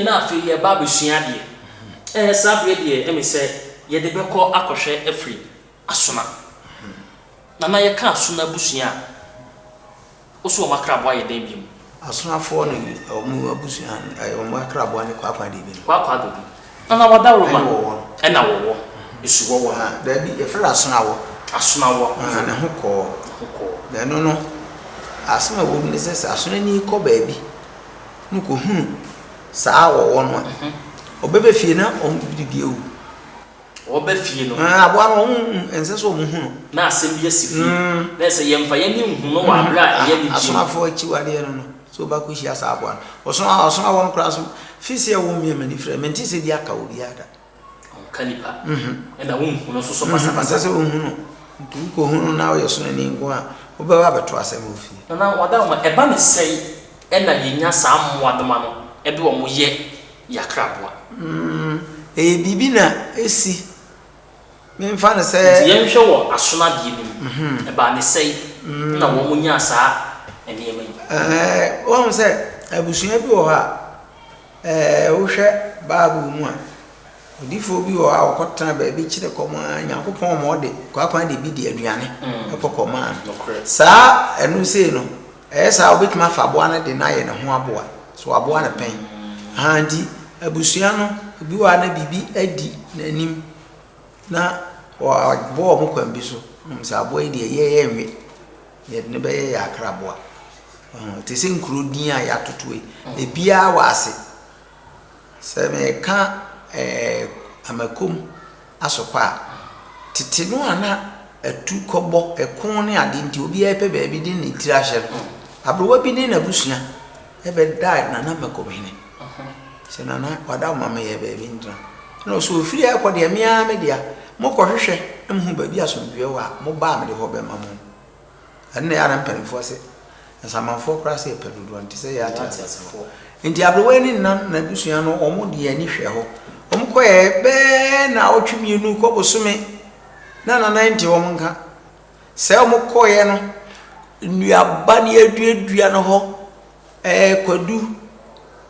na afi ye ba besua de sabre de emi se ye de beko akohwe afri asona na ye ka asona busua oso makrabo ye den bim asona fo no omu abusua omu akrabo ne kwa de bi kwa do bi na wada ro ma na wo isu wo ha da bi e fra asona wo na ho ko da no asona wo ni se asona ni ko ba bi nuko hunu saa wo no obebe fie na omdidi ewu obe fie no aboa no ense so mu hunu na asem bi asifie na se yemfa ye ni hu no wa bra ye ni ji asonafo achi wade no so ba ko hia saa aboa osona won kra so fisi e wo mi mani fra menti se di aka obi ada kanipa na wo hu no so pasa se wo hunu ko hunu na wo so ni ngo a obe wa beto asem ofie na wada ma eba ne sei na yenya saa mwadoma no ebe wo mo ye yakraboa bibi na esi me mfa na se yen hwe wo asona de nim eba ne sei na wo mo nya saa enema yi wo se abusua bi wo ha wo hwe baabu mu a odifo bi wo ha okotana ba bi kire koma nyakopon mo de kwa de bi de aduane ekokoma saa enu sei no saa obetuma fa aboa na de na ye ne ho aboa so aboa na pen andi abusua no bi wa na bibi adi nanim na wa bo mo kwam bi so msa aboa de ye nwe ye ne be ye akraboa te se nkuro din a ya totoe e bia wa ase se me ka amakom asokwa tete no ana atu kobo ekon ne ade nti obi e pe ba bi din ne tira hye abrowa bi ne na busua ebe dai na makom hene se na wada mama ye ba bi ndra no so ofiri akọ de mia me dia mo ko hwehwe em hu ba bi asomdwe wa mo ba me de ho be mamo enne ya na mpanfo se asamanfo kra se pedudu anti se ya ati asafo nti abrowa ni na busua no omo de ani hwe ho omo ko e be na otwemienu ko bosome na 90 omo nka se omo ko ye no nuaba ni aduadua no ho kwadu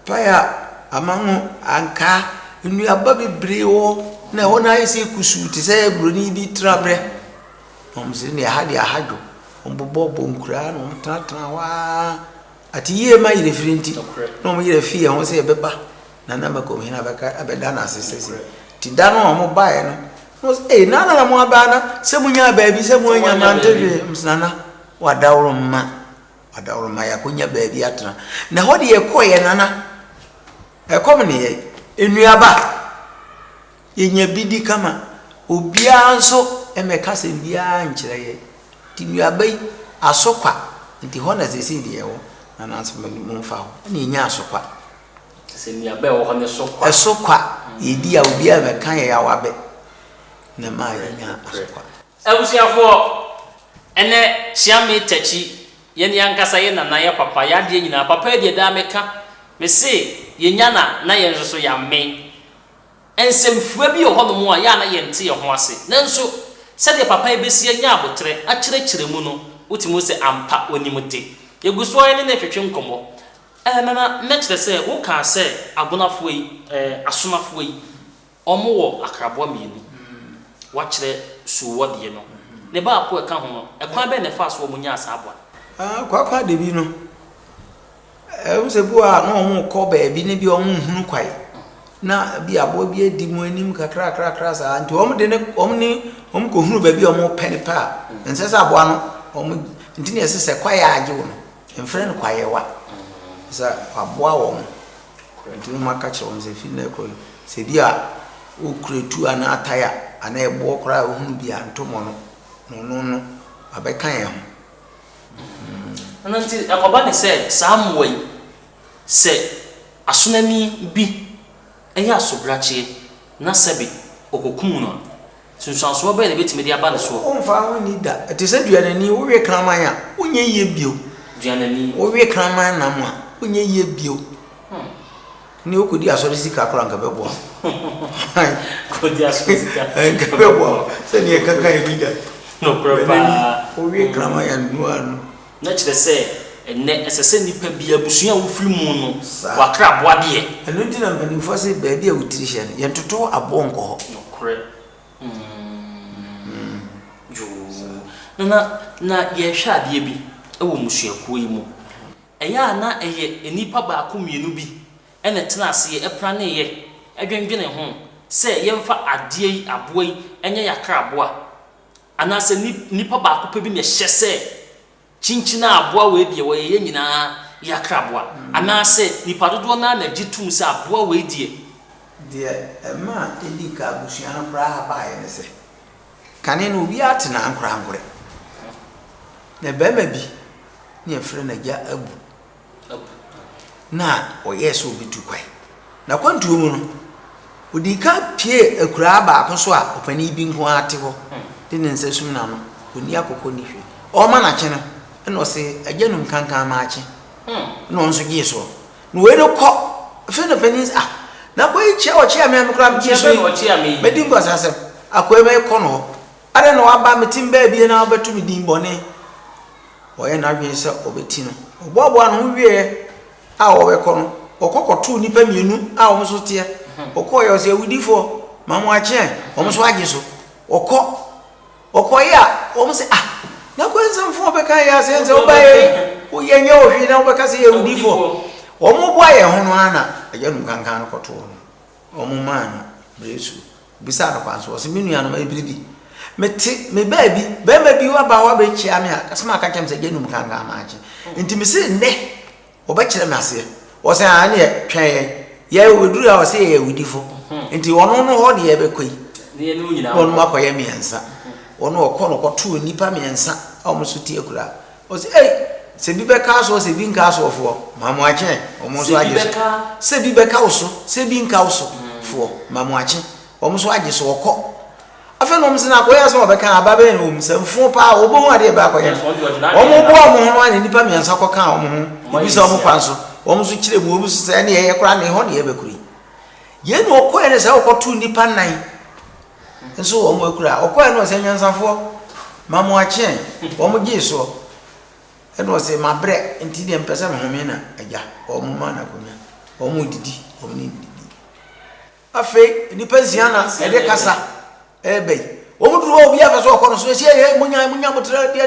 paya amango anka nuaba bebre wo na ho na ise kusu ti se broni bi trabre omse ne ha de ahadwo ombobo bonkura no tatra wa ati ye ma yire firinti no mo yire fie ho se beba na na makom hina baka abeda na asese ti da no mo bae no na mo abana se munya baabi se mo nya mantwe msana wadawro ma ya kunya baabi atena na ho de ye koye nana ekom ne ye enuaba yenya bidi kama obia nso emeka se bia nkyere ye ti nuaba yi asokwa nti ho na sesi de ye wo na nanso mo mfa ho na yenya asokwa se nuaba wo ho ne sokwa esokwa yedi a obia meka ye awabe na ma yenya asokwa abusiafo ene chiame tachi yeni yankasa ye na ya papa ya de nyina papa de da meka me se yenya na ye so ya me ensemfua bi ho no mu a ya na ye nte ye ho ase nanso se de papa ebesi anya abotre a kire mu no utimo se ampa onimde yeguso ye ne twetwe nkomo na kire se wo ka se abonafo yi asonafo yi omo wo akrabo mienu wa kire suwo de no ne ba ko ka ho no ekwan be ne fa so mu nya asabwa kwa de bi no wo se bua no omo ko ba bi ne bi omo hunu kwai na bi abo bi edi mu anim kakra sa anti omo de ne omo ko hunu ba bi omo pen pa nse sa abo no omo nti ne se kwai age wo no emfre no kwai wa sa abo awo mo nti no maka che omo se fi na ko se bi a o kretu ana ataya ana ebo kra ohunu bi antomo no abeka ye ho nanti akoba ne se samway se asonani bi eya sobrache na sebi okokum no sunsanso ba ne betime dia ba ne so onfa ho ni da ete se duanani wo we kraman a onye ye bio duanani wo we kraman na mo a onye ye bio ni okodi asori sika kora nka bebo kodi asori sika nka bebo se ni kaka e bi da no propa wo we kraman ya no anu na kire se enne esese nipa bia busua wo firi mu no wakra aboa de eno nti na mpanimfo se baabi a wotiri hye no yentoto abo nko ho nokore jo na ye hwa de bi ewo musuakuo yi mu eya na eye nipa ba ko mienu bi ene tena ase epra na ye adwendwene ho se yemfa ade yi aboa yi enye yakra aboa ana se nipa ba ko pe bi ne hye se chinchina aboa we die wo ye nyina yakra aboa ana se nipa dodo na gitum se aboa we die de ema edika abusua no bra ha ba ye ne se kane no obi atena ankora ankore na bema bi ne afre na ja abu na oyese obi tukwai na kwantuo mu no odika pie akura ba akoso a opani bi nko ate ho de ne nsasum na no oni akokɔ ni hwe o ma na kye no eno se ajanum kankan ma akye no nso gi so no we no kɔ fe no penis na ko ichi o chi ame amkura bi so medi ngo asasem akoe me kɔ no ade no aba metim ba bi na obetu mi din bone oye na dwen se obeti no oboabo no wie a o we kɔ no okokoto nipa mienu a o so tie okɔ ye o se wudifo mamu akye o so agye so okoya o mo se na ko nsamfo be kan ya se obaye o ye nya o hwi na o be ka se ye wudifo o mo boa ye ho no ana ajanum kankan no kɔto no o mo man bresu bisa na kwanso o se menu ya no e biribi meti me baabi bema bi wa ba wa be chia me akasema aka kyem se ajanum kankan ma akye nti me se ne o be kyerɛ me ase o se ane ye twen ye weduru a o se ye wudifo nti ono no ho de ye be koi ne no nyina ono makoye miensa ono okɔ no kɔto nipa miensa a o so tie kura o se se bi be ka so se bi nka so fo mamu akye o mo so agye se bi be ka so se bi nka so fo mamu akye o mo so agye so okɔ afa no mse na koya so be ka ababe no msamfo pa o bo hu ade ba koye o mo bo mo ho ani nipa miensa kɔ ka o mo ho bi so o mo kwanso o mo so kire mu o mo so se ne ye kura ne ho ne ye be kuri ye no okɔ ne se okɔto nipa nan nso o mo akura okɔ no se nyansafo mamu akye o mo gi so eno se mabre enti de mpesa me home na agya o mo ma na konya o mo didi o mo ni didi afi nipa ziana e de kasa ebe o mo duro obi afa so okɔ no so se ye munya motra de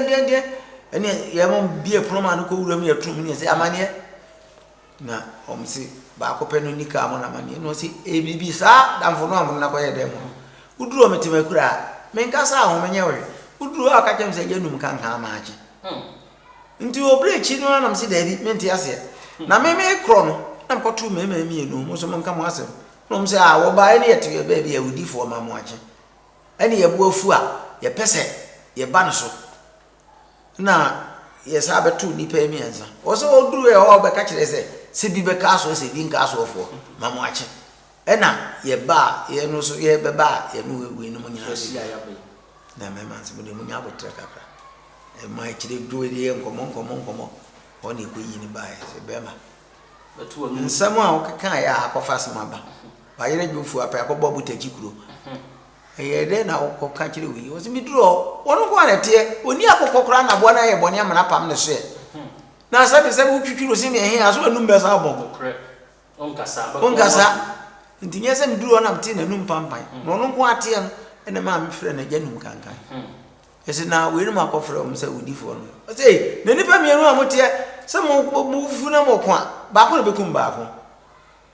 ene ye mo bie proma no ko wura mu yatum ni se amane na o mo se ba ko penu ni ka mo na amane no se e bibi sa damfo no amon na ko ye dem uduro metima kura men kasa ho menye we uduro aka kem se janum kankan ma akye nti obre chi no na mse dabi menti ase na me kro no na mkoto mema mi no mo so mo nka mo ase no mse wo ba ene yete ba bia udifo ma mo akye ene ye bo afu a ye pese ye ba no so na ye sa betu nipa mi anza o so oduru ye o be ka kire se bi be ka so se bi nka so fo ma mo akye ena ye ba ye no so ye be ba ye no we no mo nya sia ya be na me man se mo de mo nya botre kakra e mai kire duwe nkomo oni ko yini bae se bema betu onu nsam a okeka ya akofa semaba ba yere dwofu apa akobọ butaki kuro ye de na okoka kire wi o se mi duro wono ko anete oni akokokora na bo na ye boni amana pam ne so ye na sabe se bu twitwiro se me he aso anum be sa bo onkasa ntinye se mi duro na mti na num pampan no no ko ate no ene ma me frɛ na janum kankan ese na we no makofre o mse udifo no say na nipa mienu amote se mo fu na mo kwa ba ko be kum ba ko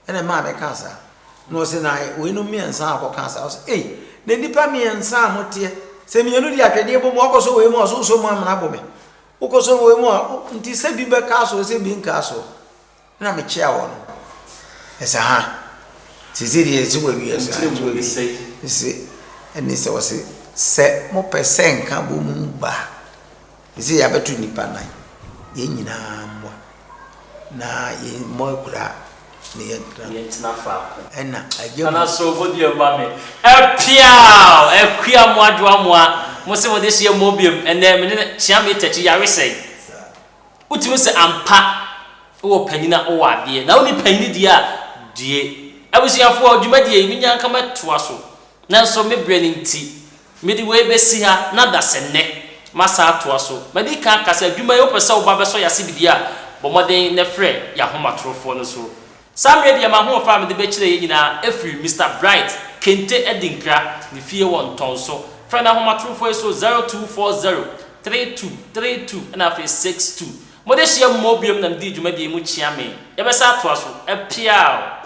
ene ma be kansa no se na we no miensa akokansa o say na nipa miensa amote se mienu di atwede bo mo akoso we mo so mo amana bo me ukoso we mo nti se bi be kaso se bi nka so na me chia wo no ese ha tiziri ezi we wi ese eni se o se mo pesen ka bo mu ba isi ya betu nipa nan ye nyina mo na ye mo kura ne ye tina fa ko ena aje ana so bodi e ba me epia ekwia mo adwa mo a mo se mo de sie mo biem ene me ne chia me tachi yare sei utimi se ampa wo panina wo ade na wo ni panini dia die abusiafo adwuma die mi nyanka metoa so na so me brand nti medi we besi ha na da senne masa atoa so medi ka kasa adwuma yo pese wo ba beso yase bidia bomoden ne frɛ ya homatrofo no so samre de ma ho fa me de be kire ye nyina efri Mr Bright kente edinkra ne fie won ton so frɛ na homatrofo so 0240 3232 na fe 62 mode hia mo biom na mdi dwuma de mu chia me ye be sa to aso epia